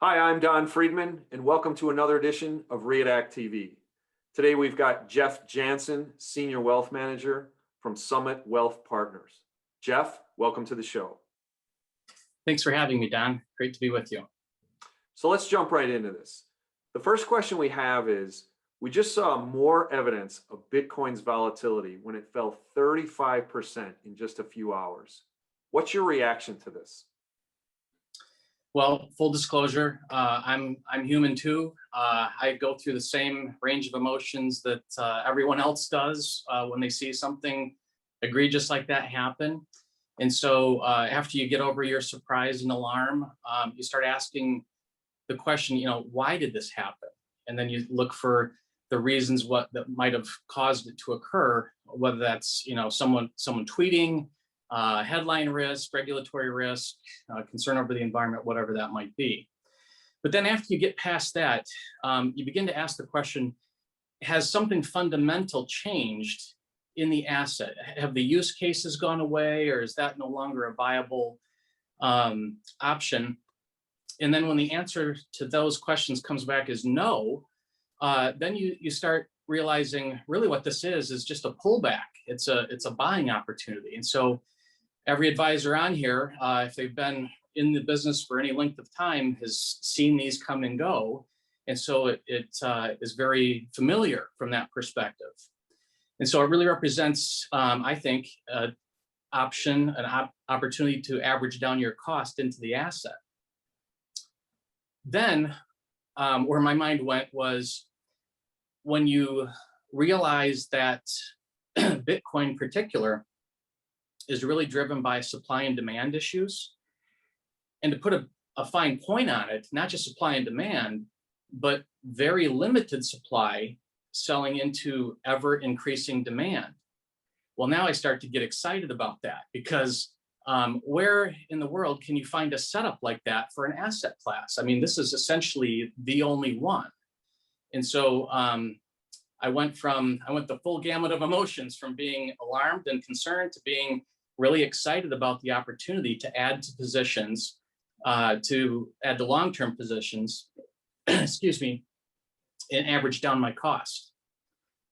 Hi, I'm Don Friedman, and welcome to another edition of Readact TV. Today we've got Jeff Janson, Senior Wealth Manager from Summit Wealth Partners. Jeff, welcome to the show. Thanks for having me, Don. Great to be with you. So let's jump right into this. The first question we have is, we just saw more evidence of Bitcoin's volatility when it fell 35% in just a few hours. What's your reaction to this? Well, full disclosure, I'm human too. I go through the same range of emotions that everyone else does when they see something egregious like that happen. And so after you get over your surprise and alarm, you start asking the question, why did this happen? And then you look for the reasons that might have caused it to occur, whether that's someone tweeting, headline risk, regulatory risk, concern over the environment, whatever that might be. But then after you get past that, you begin to ask the question, has something fundamental changed in the asset? Have the use cases gone away, or is that no longer a viable option? And then when the answer to those questions comes back as no, then you start realizing really what this is just a pullback. It's a buying opportunity. And so every advisor on here, if they've been in the business for any length of time, has seen these come and go. And so it is very familiar from that perspective. And so it really represents, I think, an opportunity to average down your cost into the asset. Then where my mind went was when you realize that Bitcoin in particular is really driven by supply and demand issues. And to put a fine point on it, not just supply and demand, but very limited supply selling into ever increasing demand. Well, now I start to get excited about that because where in the world can you find a setup like that for an asset class? I mean, this is essentially the only one. And so I went the full gamut of emotions, from being alarmed and concerned to being really excited about the opportunity to add to positions, to add to long-term positions, excuse me, and average down my cost.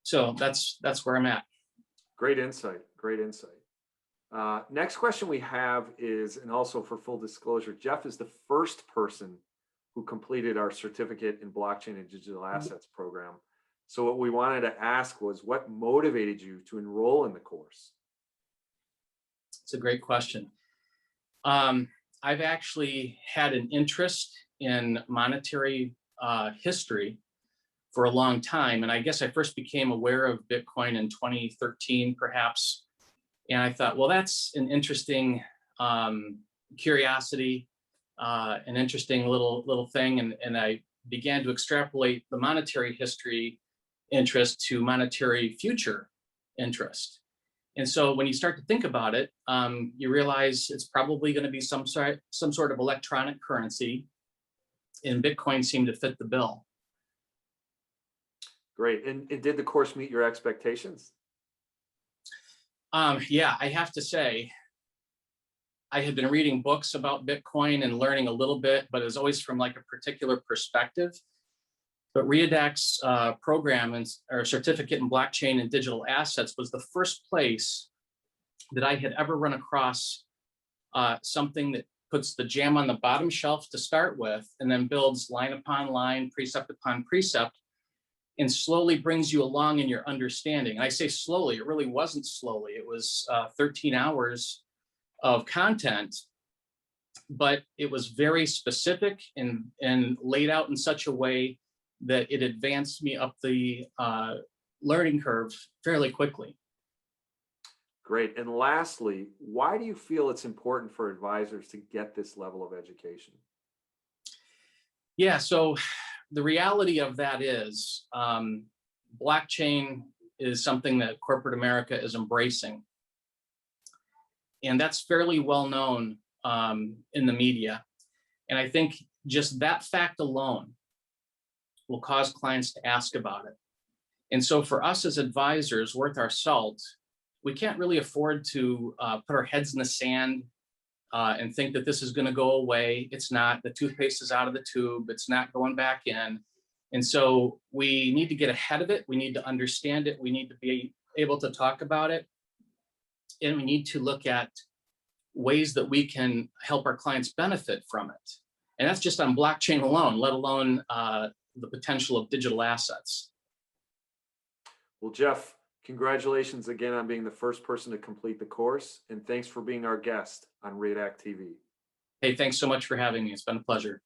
So that's where I'm at. Great insight, great insight. Next question we have is, and also for full disclosure, Jeff is the first person who completed our certificate in blockchain and digital assets program. So what we wanted to ask was, what motivated you to enroll in the course? It's a great question. I've actually had an interest in monetary history for a long time. And I guess I first became aware of Bitcoin in 2013, perhaps. And I thought, well, that's an interesting curiosity, an interesting little thing. And I began to extrapolate the monetary history interest to monetary future interest. And so when you start to think about it, you realize it's probably going to be some sort of electronic currency, and Bitcoin seemed to fit the bill. Great. And did the course meet your expectations? Yeah, I have to say, I had been reading books about Bitcoin and learning a little bit, but it was always from like a particular perspective. But Readact's program or certificate in blockchain and digital assets was the first place that I had ever run across something that puts the jam on the bottom shelf to start with, and then builds line upon line, precept upon precept, and slowly brings you along in your understanding. And I say slowly, it really wasn't slowly. It was 13 hours of content, but it was very specific and laid out in such a way that it advanced me up the learning curve fairly quickly. Great. And lastly, why do you feel it's important for advisors to get this level of education? Yeah, so the reality of that is blockchain is something that corporate America is embracing. And that's fairly well known in the media. And I think just that fact alone will cause clients to ask about it. And so for us as advisors, worth our salt, we can't really afford to put our heads in the sand and think that this is going to go away. It's not. The toothpaste is out of the tube. It's not going back in. And so we need to get ahead of it. We need to understand it. We need to be able to talk about it. And we need to look at ways that we can help our clients benefit from it. And that's just on blockchain alone, let alone the potential of digital assets. Well, Jeff, congratulations again on being the first person to complete the course. And thanks for being our guest on Redact TV. Hey, thanks so much for having me. It's been a pleasure.